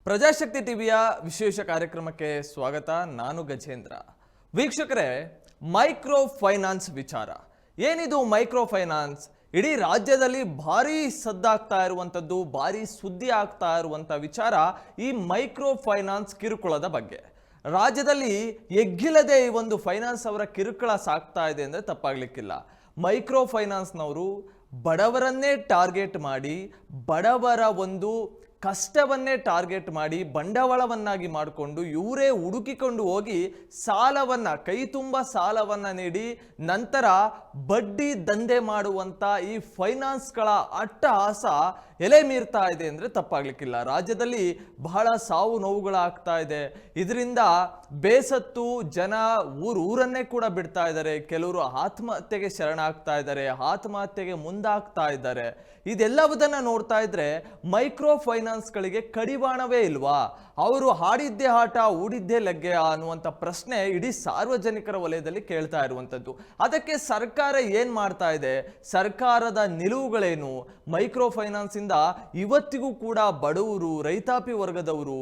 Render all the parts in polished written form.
ಪ್ರಜಾಶಕ್ತಿ ಟಿವಿಯ ವಿಶೇಷ ಕಾರ್ಯಕ್ರಮಕ್ಕೆ ಸ್ವಾಗತ. ನಾನು ಗಜೇಂದ್ರ. ವೀಕ್ಷಕರೇ, ಮೈಕ್ರೋ ಫೈನಾನ್ಸ್ ವಿಚಾರ ಏನಿದು? ಮೈಕ್ರೋ ಫೈನಾನ್ಸ್ ಇಡೀ ರಾಜ್ಯದಲ್ಲಿ ಭಾರಿ ಸದ್ದಾಗ್ತಾ ಇರುವಂಥದ್ದು, ಭಾರಿ ಸುದ್ದಿ ಆಗ್ತಾ ಇರುವಂಥ ವಿಚಾರ ಈ ಮೈಕ್ರೋ ಫೈನಾನ್ಸ್ ಕಿರುಕುಳದ ಬಗ್ಗೆ. ರಾಜ್ಯದಲ್ಲಿ ಎಗ್ಗಿಲ್ಲದೆ ಈ ಒಂದು ಫೈನಾನ್ಸ್ ಅವರ ಕಿರುಕುಳ ಸಾಗ್ತಾ ಇದೆ ಅಂದರೆ ತಪ್ಪಾಗ್ಲಿಕ್ಕಿಲ್ಲ. ಮೈಕ್ರೋ ಫೈನಾನ್ಸ್ನವರು ಬಡವರನ್ನೇ ಟಾರ್ಗೆಟ್ ಮಾಡಿ, ಬಡವರ ಒಂದು ಕಷ್ಟವನ್ನೇ ಟಾರ್ಗೆಟ್ ಮಾಡಿ, ಬಂಡವಾಳವನ್ನಾಗಿ ಮಾಡಿಕೊಂಡು ಇವರೇ ಹುಡುಕಿಕೊಂಡು ಹೋಗಿ ಸಾಲವನ್ನು, ಕೈ ತುಂಬ ಸಾಲವನ್ನು ನೀಡಿ ನಂತರ ಬಡ್ಡಿ ದಂಧೆ ಮಾಡುವಂಥ ಈ ಫೈನಾನ್ಸ್ಗಳ ಅಟ್ಟಹಾಸ ಎಲೆ ಮೀರ್ತಾ ಇದೆ ಅಂದರೆ ತಪ್ಪಾಗ್ಲಿಕ್ಕಿಲ್ಲ. ರಾಜ್ಯದಲ್ಲಿ ಬಹಳ ಸಾವು ನೋವುಗಳಾಗ್ತಾ ಇದೆ. ಇದರಿಂದ ಬೇಸತ್ತು ಜನ ಊರನ್ನೇ ಕೂಡ ಬಿಡ್ತಾ ಇದ್ದಾರೆ. ಕೆಲವರು ಆತ್ಮಹತ್ಯೆಗೆ ಶರಣಾಗ್ತಾ ಇದ್ದಾರೆ, ಆತ್ಮಹತ್ಯೆಗೆ ಮುಂದಾಗ್ತಾ ಇದ್ದಾರೆ. ಇದೆಲ್ಲವುದನ್ನು ನೋಡ್ತಾ ಇದ್ರೆ ಮೈಕ್ರೋ ಫೈನಾನ್ಸ್ಗಳಿಗೆ ಕಡಿವಾಣವೇ ಇಲ್ವಾ? ಅವರು ಹಾಡಿದ್ದೇ ಆಟ, ಹೂಡಿದ್ದೇ ಲಗ್ಗೆ ಅನ್ನುವಂಥ ಪ್ರಶ್ನೆ ಇಡೀ ಸಾರ್ವಜನಿಕರ ವಲಯದಲ್ಲಿ ಕೇಳ್ತಾ ಇರುವಂಥದ್ದು. ಅದಕ್ಕೆ ಸರ್ಕಾರ ಏನ್ ಮಾಡ್ತಾ ಇದೆ? ಸರ್ಕಾರದ ನಿಲುವುಗಳೇನು? ಮೈಕ್ರೋ ಫೈನಾನ್ಸ್ ಇಂದ ಇವತ್ತಿಗೂ ಕೂಡ ಬಡವರು, ರೈತಾಪಿ ವರ್ಗದವರು,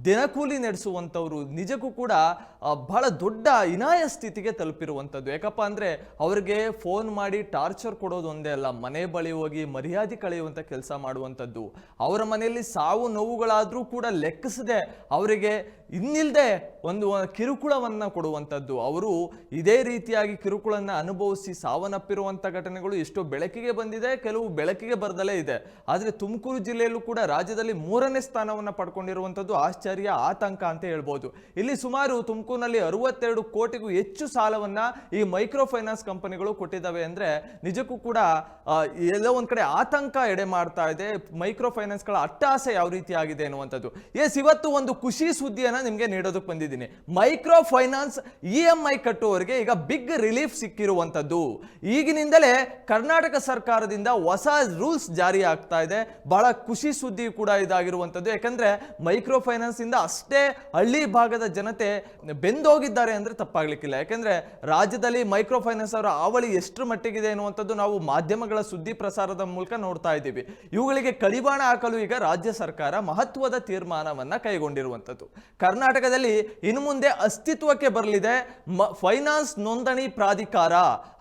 ದಿನಕೂಲಿ ನಡೆಸುವಂಥವ್ರು ನಿಜಕ್ಕೂ ಕೂಡ ಬಹಳ ದೊಡ್ಡ ಇನಾಯ ಸ್ಥಿತಿಗೆ ತಲುಪಿರುವಂಥದ್ದು. ಯಾಕಪ್ಪ ಅಂದರೆ ಅವ್ರಿಗೆ ಫೋನ್ ಮಾಡಿ ಟಾರ್ಚರ್ ಕೊಡೋದು ಒಂದೇ ಅಲ್ಲ, ಮನೆ ಬಳಿ ಹೋಗಿ ಮರ್ಯಾದೆ ಕಳೆಯುವಂಥ ಕೆಲಸ ಮಾಡುವಂಥದ್ದು. ಅವರ ಮನೆಯಲ್ಲಿ ಸಾವು ನೋವುಗಳಾದರೂ ಕೂಡ ಲೆಕ್ಕಿಸದೆ ಅವರಿಗೆ ಇನ್ನಿಲ್ಲದೆ ಒಂದು ಕಿರುಕುಳವನ್ನು ಕೊಡುವಂಥದ್ದು. ಅವರು ಇದೇ ರೀತಿಯಾಗಿ ಕಿರುಕುಳನ್ನು ಅನುಭವಿಸಿ ಸಾವನ್ನಪ್ಪಿರುವಂಥ ಘಟನೆಗಳು ಎಷ್ಟೋ ಬೆಳಕಿಗೆ ಬಂದಿದೆ, ಕೆಲವು ಬೆಳಕಿಗೆ ಬರದಲೇ ಇದೆ. ಆದರೆ ತುಮಕೂರು ಜಿಲ್ಲೆಯಲ್ಲೂ ಕೂಡ ರಾಜ್ಯದಲ್ಲಿ 3ನೇ ಸ್ಥಾನವನ್ನು ಪಡ್ಕೊಂಡಿರುವಂಥದ್ದು ಆಶ್ಚರ್ಯ, ಆತಂಕ ಅಂತ ಹೇಳ್ಬೋದು. ಇಲ್ಲಿ ಸುಮಾರು ತುಮಕೂರಿನಲ್ಲಿ 62 ಕೋಟಿಗೂ ಹೆಚ್ಚು ಸಾಲವನ್ನು ಈ ಮೈಕ್ರೋ ಫೈನಾನ್ಸ್ ಕಂಪನಿಗಳು ಕೊಟ್ಟಿದ್ದಾವೆ ಅಂದರೆ ನಿಜಕ್ಕೂ ಕೂಡ ಎಲ್ಲೋ ಒಂದು ಕಡೆ ಆತಂಕ ಎಡೆ ಮಾಡ್ತಾ ಇದೆ. ಮೈಕ್ರೋ ಫೈನಾನ್ಸ್ಗಳ ಅಟ್ಟಹಾಸ ಯಾವ ರೀತಿ ಆಗಿದೆ ಅನ್ನುವಂಥದ್ದು. ಇವತ್ತು ಒಂದು ಖುಷಿ ಸುದ್ದಿಯನ್ನು ನಿಮಗೆ ನೀಡೋದಕ್ಕೆ ಬಂದಿದ್ದೀನಿ. ಮೈಕ್ರೋ ಫೈನಾನ್ಸ್ EMI ಕಟ್ಟುವವರಿಗೆ ಈಗ ಬಿಗ್ ರಿಲೀಫ್ ಸಿಕ್ಕಿರುವಂಥದ್ದು. ಈಗಿನಿಂದಲೇ ಕರ್ನಾಟಕ ಸರ್ಕಾರದಿಂದ ಹೊಸ ರೂಲ್ಸ್ ಜಾರಿ ಆಗ್ತಾ ಇದೆ. ಬಹಳ ಖುಷಿ ಸುದ್ದಿ ಕೂಡ ಇದಾಗಿರುವಂಥದ್ದು. ಯಾಕಂದ್ರೆ ಮೈಕ್ರೋ ಫೈನಾನ್ಸ್ ಇಂದ ಅಷ್ಟೇ ಹಳ್ಳಿ ಭಾಗದ ಜನತೆ ಬೆಂದೋಗಿದ್ದಾರೆ ಅಂದ್ರೆ ತಪ್ಪಾಗ್ಲಿಕ್ಕಿಲ್ಲ. ಯಾಕಂದ್ರೆ ರಾಜ್ಯದಲ್ಲಿ ಮೈಕ್ರೋ ಫೈನಾನ್ಸ್ ಅವರ ಹಾವಳಿ ಎಷ್ಟು ಮಟ್ಟಿಗಿದೆ ಅನ್ನುವಂಥದ್ದು ನಾವು ಮಾಧ್ಯಮಗಳ ಸುದ್ದಿ ಪ್ರಸಾರದ ಮೂಲಕ ನೋಡ್ತಾ ಇದ್ದೀವಿ. ಇವುಗಳಿಗೆ ಕಡಿವಾಣ ಹಾಕಲು ಈಗ ರಾಜ್ಯ ಸರ್ಕಾರ ಮಹತ್ವದ ತೀರ್ಮಾನವನ್ನ ಕೈಗೊಂಡಿರುವಂಥದ್ದು. ಕರ್ನಾಟಕದಲ್ಲಿ ಇನ್ನು ಮುಂದೆ ಅಸ್ತಿತ್ವಕ್ಕೆ ಬರಲಿದೆ ಫೈನಾನ್ಸ್ ನೋಂದಣಿ ಪ್ರಾಧಿಕಾರ.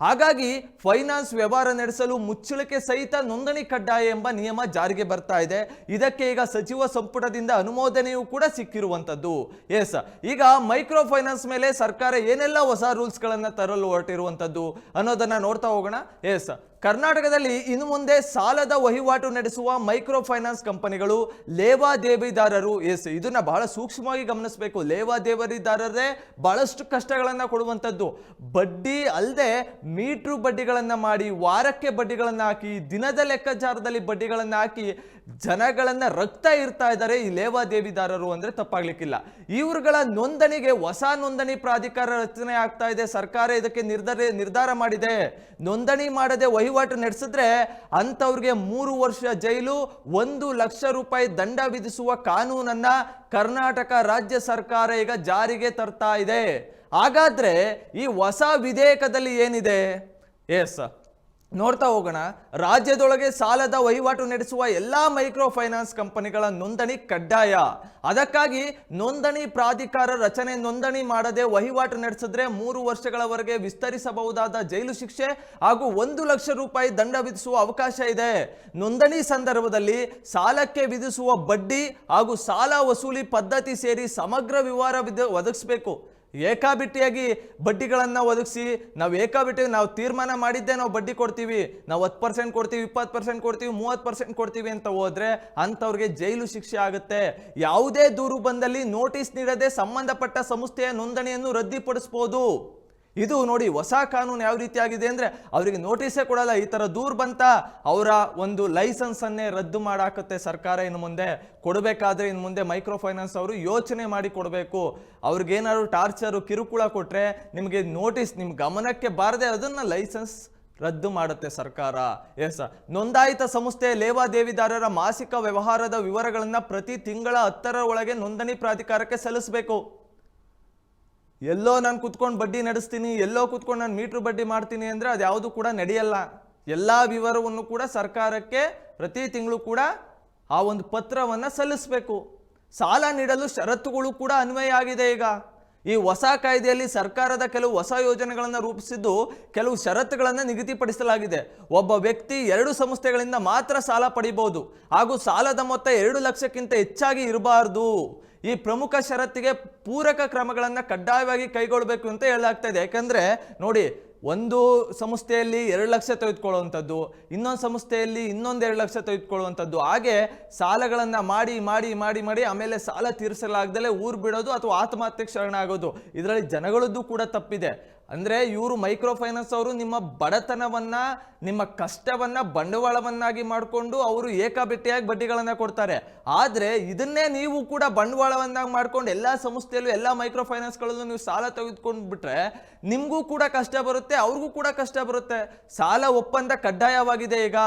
ಹಾಗಾಗಿ ಫೈನಾನ್ಸ್ ವ್ಯವಹಾರ ನಡೆಸಲು ಮುಚ್ಚಳಿಕೆ ಸಹಿತ ನೋಂದಣಿ ಕಡ್ಡಾಯ ಎಂಬ ನಿಯಮ ಜಾರಿಗೆ ಬರ್ತಾ ಇದೆ. ಇದಕ್ಕೆ ಈಗ ಸಚಿವ ಸಂಪುಟದಿಂದ ಅನುಮೋದನೆಯೂ ಕೂಡ ಸಿಕ್ಕಿರುವಂತದ್ದು. ಎಸ್, ಈಗ ಮೈಕ್ರೋ ಫೈನಾನ್ಸ್ ಮೇಲೆ ಸರ್ಕಾರ ಏನೆಲ್ಲ ಹೊಸ ರೂಲ್ಸ್ ಗಳನ್ನ ತರಲು ಹೊರಟಿರುವಂತದ್ದು ಅನ್ನೋದನ್ನ ನೋಡ್ತಾ ಹೋಗೋಣ. ಎಸ್, ಕರ್ನಾಟಕದಲ್ಲಿ ಇನ್ನು ಮುಂದೆ ಸಾಲದ ವಹಿವಾಟು ನಡೆಸುವ ಮೈಕ್ರೋ ಫೈನಾನ್ಸ್ ಕಂಪನಿಗಳು ಲೇವಾದೇವಿದಾರರು, ಇದನ್ನ ಬಹಳ ಸೂಕ್ಷ್ಮವಾಗಿ ಗಮನಿಸಬೇಕು. ಲೇವಾದೇವಿದಾರರೇ ಬಹಳಷ್ಟು ಕಷ್ಟಗಳನ್ನ ಕೊಡುವಂಥದ್ದು. ಬಡ್ಡಿ ಅಲ್ಲದೆ ಮೀಟ್ರು ಬಡ್ಡಿಗಳನ್ನ ಮಾಡಿ, ವಾರಕ್ಕೆ ಬಡ್ಡಿಗಳನ್ನ ಹಾಕಿ, ದಿನದ ಲೆಕ್ಕಾಚಾರದಲ್ಲಿ ಬಡ್ಡಿಗಳನ್ನ ಹಾಕಿ ಜನಗಳನ್ನ ರಕ್ತ ಇರ್ತಾ ಇದ್ದಾರೆ ಈ ಲೇವಾದೇವಿದಾರರು ಅಂದ್ರೆ ತಪ್ಪಾಗ್ಲಿಕ್ಕಿಲ್ಲ. ಇವ್ರುಗಳ ನೋಂದಣಿಗೆ ಹೊಸ ನೋಂದಣಿ ಪ್ರಾಧಿಕಾರ ರಚನೆ ಆಗ್ತಾ ಇದೆ. ಸರ್ಕಾರ ಇದಕ್ಕೆ ನಿರ್ಧಾರ ಮಾಡಿದೆ. ನೋಂದಣಿ ಮಾಡದೆ ವಹಿವಾಟು ನಡೆಸಿದ್ರೆ ಅಂತವ್ರಿಗೆ 3 ವರ್ಷ ಜೈಲು, 1 ಲಕ್ಷ ರೂಪಾಯಿ ದಂಡ ವಿಧಿಸುವ ಕಾನೂನನ್ನ ಕರ್ನಾಟಕ ರಾಜ್ಯ ಸರ್ಕಾರ ಈಗ ಜಾರಿಗೆ ತರ್ತಾ ಇದೆ. ಹಾಗಾದ್ರೆ ಈ ಹೊಸ ವಿಧೇಯಕದಲ್ಲಿ ಏನಿದೆ? ಎಸ್, ನೋಡ್ತಾ ಹೋಗೋಣ. ರಾಜ್ಯದೊಳಗೆ ಸಾಲದ ವಹಿವಾಟು ನಡೆಸುವ ಎಲ್ಲಾ ಮೈಕ್ರೋ ಫೈನಾನ್ಸ್ ಕಂಪನಿಗಳ ನೋಂದಣಿ ಕಡ್ಡಾಯ. ಅದಕ್ಕಾಗಿ ನೋಂದಣಿ ಪ್ರಾಧಿಕಾರ ರಚನೆ. ನೋಂದಣಿ ಮಾಡದೆ ವಹಿವಾಟು ನಡೆಸಿದ್ರೆ 3 ವರ್ಷಗಳವರೆಗೆ ವಿಸ್ತರಿಸಬಹುದಾದ ಜೈಲು ಶಿಕ್ಷೆ ಹಾಗೂ 1 ಲಕ್ಷ ರೂಪಾಯಿ ದಂಡ ವಿಧಿಸುವ ಅವಕಾಶ ಇದೆ. ನೋಂದಣಿ ಸಂದರ್ಭದಲ್ಲಿ ಸಾಲಕ್ಕೆ ವಿಧಿಸುವ ಬಡ್ಡಿ ಹಾಗೂ ಸಾಲ ವಸೂಲಿ ಪದ್ಧತಿ ಸೇರಿ ಸಮಗ್ರ ವಿವರ ಒದಗಿಸಬೇಕು. ಏಕಾಬಿಟ್ಟಿಯಾಗಿ ಬಡ್ಡಿಗಳನ್ನು ಒದಗಿಸಿ ನಾವು ತೀರ್ಮಾನ ಮಾಡಿದ್ದೆ ನಾವು ಬಡ್ಡಿ ಕೊಡ್ತೀವಿ, ನಾವು 10% ಕೊಡ್ತೀವಿ, 20% ಕೊಡ್ತೀವಿ, 30% ಕೊಡ್ತೀವಿ ಅಂತ ಹೋದ್ರೆ ಅಂಥವ್ರಿಗೆ ಜೈಲು ಶಿಕ್ಷೆ ಆಗುತ್ತೆ. ಯಾವುದೇ ದೂರು ಬಂದಲ್ಲಿ ನೋಟಿಸ್ ನೀಡದೆ ಸಂಬಂಧಪಟ್ಟ ಸಂಸ್ಥೆಯ ನೋಂದಣಿಯನ್ನು ರದ್ದುಪಡಿಸಬಹುದು. ಇದು ನೋಡಿ ಹೊಸ ಕಾನೂನು ಯಾವ ರೀತಿ ಆಗಿದೆ ಅಂದ್ರೆ ಅವರಿಗೆ ನೋಟಿಸೇ ಕೊಡಲ್ಲ. ಈ ತರ ದೂರ ಬಂತ ಅವರ ಒಂದು ಲೈಸೆನ್ಸ್ ಅನ್ನೇ ರದ್ದು ಮಾಡಾಕತ್ತೆ ಸರ್ಕಾರ. ಇನ್ನು ಮುಂದೆ ಕೊಡಬೇಕಾದ್ರೆ ಇನ್ನು ಮುಂದೆ ಮೈಕ್ರೋ ಫೈನಾನ್ಸ್ ಅವರು ಯೋಚನೆ ಮಾಡಿ ಕೊಡಬೇಕು. ಅವ್ರಿಗೇನಾದ್ರು ಟಾರ್ಚರು, ಕಿರುಕುಳ ಕೊಟ್ರೆ ನಿಮಗೆ ನೋಟಿಸ್ ನಿಮ್ಮ ಗಮನಕ್ಕೆ ಬಾರದೆ ಅದನ್ನ ಲೈಸೆನ್ಸ್ ರದ್ದು ಮಾಡುತ್ತೆ ಸರ್ಕಾರ. ಎಸ್, ನೋಂದಾಯಿತ ಸಂಸ್ಥೆ ಲೇವಾದೇವಿದಾರರ ಮಾಸಿಕ ವ್ಯವಹಾರದ ವಿವರಗಳನ್ನ ಪ್ರತಿ ತಿಂಗಳ 10ರ ಒಳಗೆ ನೋಂದಣಿ ಪ್ರಾಧಿಕಾರಕ್ಕೆ ಸಲ್ಲಿಸಬೇಕು. ಎಲ್ಲೋ ನಾನು ಕುತ್ಕೊಂಡು ಬಡ್ಡಿ ನಡೆಸ್ತೀನಿ, ಎಲ್ಲೋ ಕುತ್ಕೊಂಡು ನಾನು ಮೀಟ್ರ್ ಬಡ್ಡಿ ಮಾಡ್ತೀನಿ ಅಂದರೆ ಅದು ಯಾವುದು ಕೂಡ ನಡೆಯಲ್ಲ. ಎಲ್ಲ ವಿವರವನ್ನು ಕೂಡ ಸರ್ಕಾರಕ್ಕೆ ಪ್ರತಿ ತಿಂಗಳು ಕೂಡ ಆ ಒಂದು ಪತ್ರವನ್ನು ಸಲ್ಲಿಸಬೇಕು. ಸಾಲ ನೀಡಲು ಷರತ್ತುಗಳು ಕೂಡ ಅನ್ವಯ ಆಗಿದೆ. ಈಗ ಈ ಹೊಸ ಕಾಯ್ದೆಯಲ್ಲಿ ಸರ್ಕಾರದ ಕೆಲವು ಹೊಸ ಯೋಜನೆಗಳನ್ನು ರೂಪಿಸಿದ್ದು ಕೆಲವು ಷರತ್ತುಗಳನ್ನು ನಿಗದಿಪಡಿಸಲಾಗಿದೆ. ಒಬ್ಬ ವ್ಯಕ್ತಿ 2 ಸಂಸ್ಥೆಗಳಿಂದ ಮಾತ್ರ ಸಾಲ ಪಡಿಬಹುದು ಹಾಗೂ ಸಾಲದ ಮೊತ್ತ 2 ಲಕ್ಷಕ್ಕಿಂತ ಹೆಚ್ಚಾಗಿ ಇರಬಾರದು. ಈ ಪ್ರಮುಖ ಷರತ್ತಿಗೆ ಪೂರಕ ಕ್ರಮಗಳನ್ನು ಕಡ್ಡಾಯವಾಗಿ ಕೈಗೊಳ್ಳಬೇಕು ಅಂತ ಹೇಳಲಾಗ್ತಾ ಇದೆ. ಯಾಕಂದ್ರೆ ನೋಡಿ, ಒಂದು ಸಂಸ್ಥೆಯಲ್ಲಿ 2 ಲಕ್ಷ ತೆಗೆದುಕೊಳ್ಳುವಂಥದ್ದು, ಇನ್ನೊಂದು ಸಂಸ್ಥೆಯಲ್ಲಿ ಇನ್ನೊಂದು 2 ಲಕ್ಷ ತೆಗೆದುಕೊಳ್ಳುವಂಥದ್ದು, ಹಾಗೆ ಸಾಲಗಳನ್ನು ಮಾಡಿ ಮಾಡಿ ಮಾಡಿ ಮಾಡಿ ಆಮೇಲೆ ಸಾಲ ತೀರಿಸಲಾಗದಲ್ಲೇ ಊರು ಬಿಡೋದು ಅಥವಾ ಆತ್ಮಹತ್ಯೆಗೆ ಶರಣಾಗೋದು. ಇದರಲ್ಲಿ ಜನಗಳದ್ದು ಕೂಡ ತಪ್ಪಿದೆ. ಅಂದರೆ ಇವರು ಮೈಕ್ರೋ ಫೈನಾನ್ಸ್ ಅವರು ನಿಮ್ಮ ಬಡತನವನ್ನ, ನಿಮ್ಮ ಕಷ್ಟವನ್ನ ಬಂಡವಾಳವನ್ನಾಗಿ ಮಾಡಿಕೊಂಡು ಅವರು ಏಕಾಬೆಟ್ಟಿಯಾಗಿ ಬಡ್ಡಿಗಳನ್ನು ಕೊಡ್ತಾರೆ. ಆದರೆ ಇದನ್ನೇ ನೀವು ಕೂಡ ಬಂಡವಾಳವನ್ನಾಗಿ ಮಾಡ್ಕೊಂಡು ಎಲ್ಲ ಸಂಸ್ಥೆಯಲ್ಲೂ ಎಲ್ಲ ಮೈಕ್ರೋ ಫೈನಾನ್ಸ್ಗಳಲ್ಲೂ ನೀವು ಸಾಲ ತೆಗೆದುಕೊಂಡು ಬಿಟ್ರೆ ನಿಮಗೂ ಕೂಡ ಕಷ್ಟ ಬರುತ್ತೆ, ಅವ್ರಿಗೂ ಕೂಡ ಕಷ್ಟ ಬರುತ್ತೆ. ಸಾಲ ಒಪ್ಪಂದ ಕಡ್ಡಾಯವಾಗಿದೆ. ಈಗ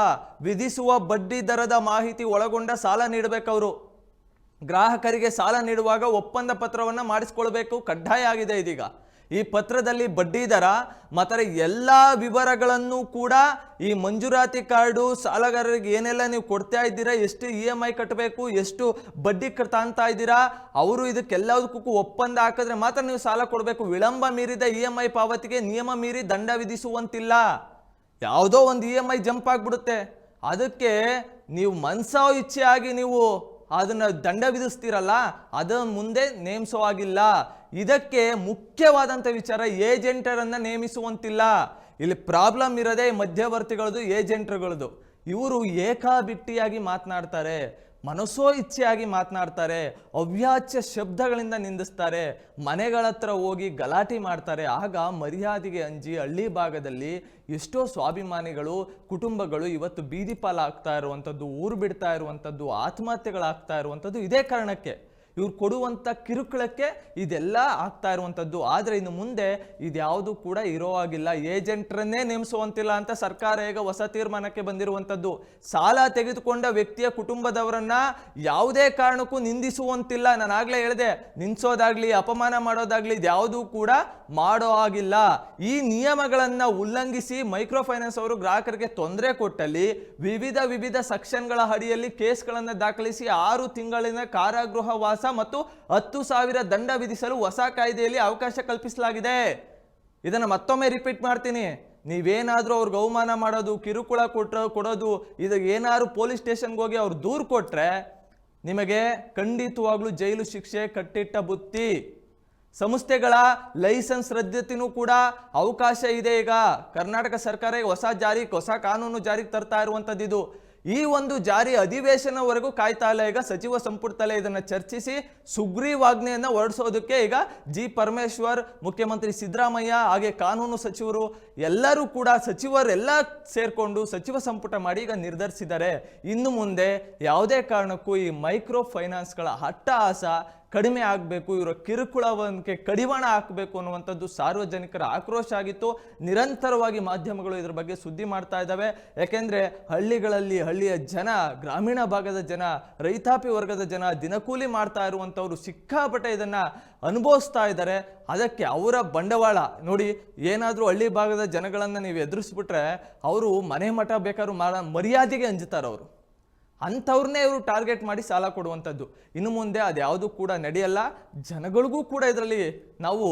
ವಿಧಿಸುವ ಬಡ್ಡಿ ದರದ ಮಾಹಿತಿ ಒಳಗೊಂಡ ಸಾಲ ನೀಡಬೇಕು. ಅವರು ಗ್ರಾಹಕರಿಗೆ ಸಾಲ ನೀಡುವಾಗ ಒಪ್ಪಂದ ಪತ್ರವನ್ನು ಮಾಡಿಸ್ಕೊಳ್ಬೇಕು, ಕಡ್ಡಾಯ ಆಗಿದೆ ಇದೀಗ. ಈ ಪತ್ರದಲ್ಲಿ ಬಡ್ಡಿ ದರ ಮತ್ತು ಎಲ್ಲ ವಿವರಗಳನ್ನು ಕೂಡ, ಈ ಮಂಜೂರಾತಿ ಕಾರ್ಡು, ಸಾಲಗಾರರಿಗೆ ಏನೆಲ್ಲ ನೀವು ಕೊಡ್ತಾ ಇದ್ದೀರಾ, ಎಷ್ಟು EMI ಕಟ್ಟಬೇಕು, ಎಷ್ಟು ಬಡ್ಡಿ ತಾಂತಾ ಇದ್ದೀರಾ, ಅವರು ಇದಕ್ಕೆಲ್ಲದಕ್ಕೂ ಒಪ್ಪಂದ ಹಾಕಿದ್ರೆ ಮಾತ್ರ ನೀವು ಸಾಲ ಕೊಡಬೇಕು. ವಿಳಂಬ ಮೀರಿದ EMI ಪಾವತಿಗೆ ನಿಯಮ ಮೀರಿ ದಂಡ ವಿಧಿಸುವಂತಿಲ್ಲ. ಯಾವುದೋ ಒಂದು EMI ಜಂಪ್ ಆಗಿಬಿಡುತ್ತೆ, ಅದಕ್ಕೆ ನೀವು ಮನಸೋ ಇಚ್ಛೆಯಾಗಿ ನೀವು ಅದನ್ನು ದಂಡ ವಿಧಿಸ್ತೀರಲ್ಲ, ಅದನ್ನು ಮುಂದೆ ನೇಮಿಸೋ ಆಗಿಲ್ಲ. ಇದಕ್ಕೆ ಮುಖ್ಯವಾದಂಥ ವಿಚಾರ, ಏಜೆಂಟರನ್ನು ನೇಮಿಸುವಂತಿಲ್ಲ. ಇಲ್ಲಿ ಪ್ರಾಬ್ಲಮ್ ಇರೋದೇ ಮಧ್ಯವರ್ತಿಗಳದು, ಏಜೆಂಟ್ರುಗಳದು. ಇವರು ಏಕಾಬಿಟ್ಟಿಯಾಗಿ ಮಾತನಾಡ್ತಾರೆ, ಮನಸೋ ಇಚ್ಛೆಯಾಗಿ ಮಾತನಾಡ್ತಾರೆ, ಅವ್ಯಾಚ್ಯ ಶಬ್ದಗಳಿಂದ ನಿಂದಿಸ್ತಾರೆ, ಮನೆಗಳ ಹತ್ರ ಹೋಗಿ ಗಲಾಟೆ ಮಾಡ್ತಾರೆ. ಆಗ ಮರ್ಯಾದೆಗೆ ಅಂಜಿ ಹಳ್ಳಿ ಭಾಗದಲ್ಲಿ ಎಷ್ಟೋ ಸ್ವಾಭಿಮಾನಿಗಳು, ಕುಟುಂಬಗಳು ಇವತ್ತು ಬೀದಿ ಪಾಲಾಗ್ತಾ ಇರುವಂಥದ್ದು, ಊರು ಬಿಡ್ತಾ ಇರುವಂಥದ್ದು, ಆತ್ಮಹತ್ಯೆಗಳಾಗ್ತಾ ಇರುವಂಥದ್ದು ಇದೇ ಕಾರಣಕ್ಕೆ. ಇವ್ರು ಕೊಡುವಂಥ ಕಿರುಕುಳಕ್ಕೆ ಇದೆಲ್ಲ ಆಗ್ತಾ ಇರುವಂಥದ್ದು. ಆದರೆ ಇನ್ನು ಮುಂದೆ ಇದ್ಯಾವುದು ಕೂಡ ಇರೋ ಆಗಿಲ್ಲ, ಏಜೆಂಟ್ರನ್ನೇ ನೇಮಿಸುವಂತಿಲ್ಲ ಅಂತ ಸರ್ಕಾರ ಈಗ ಹೊಸ ತೀರ್ಮಾನಕ್ಕೆ ಬಂದಿರುವಂಥದ್ದು. ಸಾಲ ತೆಗೆದುಕೊಂಡ ವ್ಯಕ್ತಿಯ ಕುಟುಂಬದವರನ್ನ ಯಾವುದೇ ಕಾರಣಕ್ಕೂ ನಿಂದಿಸುವಂತಿಲ್ಲ. ನಾನು ಆಗ್ಲೇ ಹೇಳಿದೆ, ನಿಂದಿಸೋದಾಗ್ಲಿ ಅಪಮಾನ ಮಾಡೋದಾಗ್ಲಿ ಇದ್ಯಾವುದೂ ಕೂಡ ಮಾಡೋ ಆಗಿಲ್ಲ. ಈ ನಿಯಮಗಳನ್ನು ಉಲ್ಲಂಘಿಸಿ ಮೈಕ್ರೋ ಫೈನಾನ್ಸ್ ಅವರು ಗ್ರಾಹಕರಿಗೆ ತೊಂದರೆ ಕೊಟ್ಟಲ್ಲಿ ವಿವಿಧ ಸೆಕ್ಷನ್ಗಳ ಅಡಿಯಲ್ಲಿ ಕೇಸ್ಗಳನ್ನು ದಾಖಲಿಸಿ 6 ತಿಂಗಳಿನ ಕಾರಾಗೃಹ ವಾಸ ಮತ್ತು 10,000 ದಂಡ ವಿಧಿಸಲು ಹೊಸ ಕಾಯ್ದೆಯಲ್ಲಿ ಅವಕಾಶ ಕಲ್ಪಿಸಲಾಗಿದೆ. ಇದನ್ನು ಮತ್ತೊಮ್ಮೆ ರಿಪೀಟ್ ಮಾಡ್ತೀನಿ. ನೀವೇನಾದ್ರೂ ಅವ್ರಿಗೆ ಅವಮಾನ ಮಾಡೋದು, ಕಿರುಕುಳ ಕೊಡೋದು, ಇದು ಏನಾದ್ರು ಪೊಲೀಸ್ ಸ್ಟೇಷನ್ಗೆ ಹೋಗಿ ಅವ್ರು ದೂರು ಕೊಟ್ರೆ ನಿಮಗೆ ಖಂಡಿತವಾಗ್ಲೂ ಜೈಲು ಶಿಕ್ಷೆ, ಕಟ್ಟಿಟ್ಟ ಬುತ್ತಿ. ಸಂಸ್ಥೆಗಳ ಲೈಸೆನ್ಸ್ ರದ್ದತಿನೂ ಕೂಡ ಅವಕಾಶ ಇದೆ. ಈಗ ಕರ್ನಾಟಕ ಸರ್ಕಾರ ಹೊಸ ಕಾನೂನು ಜಾರಿಗೆ ತರ್ತಾ ಇರುವಂಥದ್ದು. ಈ ಒಂದು ಜಾರಿ ಅಧಿವೇಶನವರೆಗೂ ಕಾಯ್ತಾ ಇಲ್ಲ. ಈಗ ಸಚಿವ ಸಂಪುಟದಲ್ಲೇ ಇದನ್ನು ಚರ್ಚಿಸಿ ಸುಗ್ರೀವಾಜ್ಞೆಯನ್ನು ಹೊರಡಿಸೋದಕ್ಕೆ ಈಗ ಜಿ ಪರಮೇಶ್ವರ್, ಮುಖ್ಯಮಂತ್ರಿ ಸಿದ್ದರಾಮಯ್ಯ, ಹಾಗೆ ಕಾನೂನು ಸಚಿವರು ಎಲ್ಲರೂ ಕೂಡ ಸಚಿವರೆಲ್ಲ ಸೇರ್ಕೊಂಡು ಸಚಿವ ಸಂಪುಟ ಮಾಡಿ ಈಗ ನಿರ್ಧರಿಸಿದ್ದಾರೆ. ಇನ್ನು ಮುಂದೆ ಯಾವುದೇ ಕಾರಣಕ್ಕೂ ಈ ಮೈಕ್ರೋ ಫೈನಾನ್ಸ್ಗಳ ಅಟ್ಟಹಾಸ ಕಡಿಮೆ ಆಗಬೇಕು, ಇವರ ಕಿರುಕುಳಕ್ಕೆ ಕಡಿವಾಣ ಹಾಕಬೇಕು ಅನ್ನುವಂಥದ್ದು ಸಾರ್ವಜನಿಕರ ಆಕ್ರೋಶ ಆಗಿತ್ತು. ನಿರಂತರವಾಗಿ ಮಾಧ್ಯಮಗಳು ಇದರ ಬಗ್ಗೆ ಸುದ್ದಿ ಮಾಡ್ತಾ ಇದ್ದಾವೆ. ಯಾಕೆಂದರೆ ಹಳ್ಳಿಗಳಲ್ಲಿ ಹಳ್ಳಿಯ ಜನ, ಗ್ರಾಮೀಣ ಭಾಗದ ಜನ, ರೈತಾಪಿ ವರ್ಗದ ಜನ, ದಿನಕೂಲಿ ಮಾಡ್ತಾ ಇರುವಂಥವ್ರು ಸಿಕ್ಕಾಪಟ್ಟೆ ಇದನ್ನು ಅನುಭವಿಸ್ತಾ ಇದ್ದಾರೆ. ಅದಕ್ಕೆ ಅವರ ಬಂಡವಾಳ ನೋಡಿ, ಏನಾದರೂ ಹಳ್ಳಿ ಭಾಗದ ಜನಗಳನ್ನು ನೀವು ಎದುರಿಸ್ಬಿಟ್ರೆ ಅವರು ಮನೆ ಮಠ ಬೇಕಾದ್ರೂ ಮರ್ಯಾದೆಗೆ ಅಂಜುತ್ತಾರೆ. ಅವರು ಅಂಥವ್ರನ್ನೇ ಇವರು ಟಾರ್ಗೆಟ್ ಮಾಡಿ ಸಾಲ ಕೊಡುವಂಥದ್ದು. ಇನ್ನು ಮುಂದೆ ಅದ್ಯಾವುದು ಕೂಡ ನಡೆಯಲ್ಲ. ಜನಗಳಿಗೂ ಕೂಡ ಇದರಲ್ಲಿ ನಾವು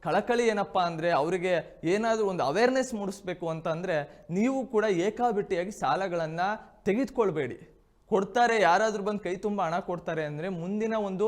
ಕಳಕಳಿ ಏನಪ್ಪ ಅಂದರೆ, ಅವರಿಗೆ ಏನಾದರೂ ಒಂದು ಅವೇರ್ನೆಸ್ ಮೂಡಿಸ್ಬೇಕು ಅಂತ ಅಂದರೆ ನೀವು ಕೂಡ ಏಕಾಬಿಟ್ಟಿಯಾಗಿ ಸಾಲಗಳನ್ನು ತೆಗೆದುಕೊಳ್ಬೇಡಿ. ಕೊಡ್ತಾರೆ, ಯಾರಾದರೂ ಬಂದು ಕೈ ತುಂಬ ಹಣ ಕೊಡ್ತಾರೆ ಅಂದರೆ ಮುಂದಿನ ಒಂದು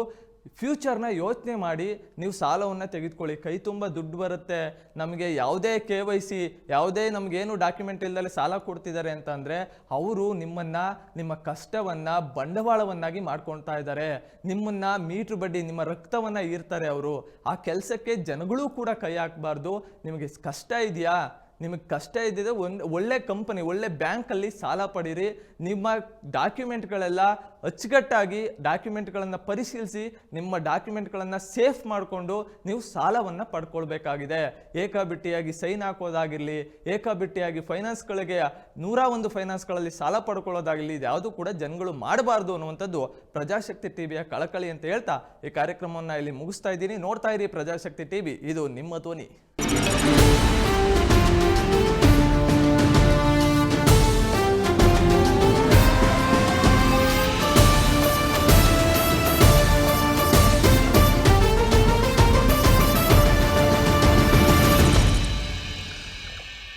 ಫ್ಯೂಚರ್ನ ಯೋಚನೆ ಮಾಡಿ ನೀವು ಸಾಲವನ್ನು ತೆಗೆದುಕೊಳ್ಳಿ. ಕೈ ತುಂಬ ದುಡ್ಡು ಬರುತ್ತೆ, ನಮಗೆ ಯಾವುದೇ KYC, ಯಾವುದೇ ನಮಗೇನು ಡಾಕ್ಯುಮೆಂಟ್ ಇಲ್ಲದೆ ಸಾಲ ಕೊಡ್ತಿದ್ದಾರೆ ಅಂತ ಅಂದರೆ ಅವರು ನಿಮ್ಮ ಕಷ್ಟವನ್ನು ಬಂಡವಾಳವನ್ನಾಗಿ ಮಾಡ್ಕೊಳ್ತಾ ಇದ್ದಾರೆ. ನಿಮ್ಮನ್ನು ಮೀಟ್ರ್ ಬಡ್ಡಿ, ನಿಮ್ಮ ರಕ್ತವನ್ನು ಈರ್ತಾರೆ ಅವರು. ಆ ಕೆಲಸಕ್ಕೆ ಜನಗಳು ಕೂಡ ಕೈ ಹಾಕಬಾರ್ದು. ನಿಮಗೆ ಕಷ್ಟ ಇದೆಯಾ, ನಿಮಗೆ ಕಷ್ಟ ಇದ್ದಿದೆ, ಒಳ್ಳೆ ಕಂಪನಿ, ಒಳ್ಳೆ ಬ್ಯಾಂಕಲ್ಲಿ ಸಾಲ ಪಡೀರಿ. ನಿಮ್ಮ ಡಾಕ್ಯುಮೆಂಟ್ಗಳೆಲ್ಲ ಅಚ್ಚುಕಟ್ಟಾಗಿ ಡಾಕ್ಯುಮೆಂಟ್ಗಳನ್ನು ಪರಿಶೀಲಿಸಿ ನಿಮ್ಮ ಡಾಕ್ಯುಮೆಂಟ್ಗಳನ್ನು ಸೇಫ್ ಮಾಡಿಕೊಂಡು ನೀವು ಸಾಲವನ್ನು ಪಡ್ಕೊಳ್ಬೇಕಾಗಿದೆ. ಏಕಾಬಿಟ್ಟಿಯಾಗಿ ಸೈನ್ ಹಾಕೋದಾಗಿರಲಿ, ಏಕಾಬಿಟ್ಟಿಯಾಗಿ ಫೈನಾನ್ಸ್ಗಳಿಗೆ 101 ಫೈನಾನ್ಸ್ಗಳಲ್ಲಿ ಸಾಲ ಪಡ್ಕೊಳ್ಳೋದಾಗಿರಲಿ, ಇದ್ಯಾವುದು ಕೂಡ ಜನಗಳು ಮಾಡಬಾರ್ದು ಅನ್ನುವಂಥದ್ದು ಪ್ರಜಾಶಕ್ತಿ ಟಿವಿಯ ಕಳಕಳಿ ಅಂತ ಹೇಳ್ತಾ ಈ ಕಾರ್ಯಕ್ರಮವನ್ನು ಇಲ್ಲಿ ಮುಗಿಸ್ತಾ ಇದ್ದೀನಿ. ನೋಡ್ತಾ ಇರಿ ಪ್ರಜಾಶಕ್ತಿ ಟಿವಿ, ಇದು ನಿಮ್ಮ ಧ್ವನಿ.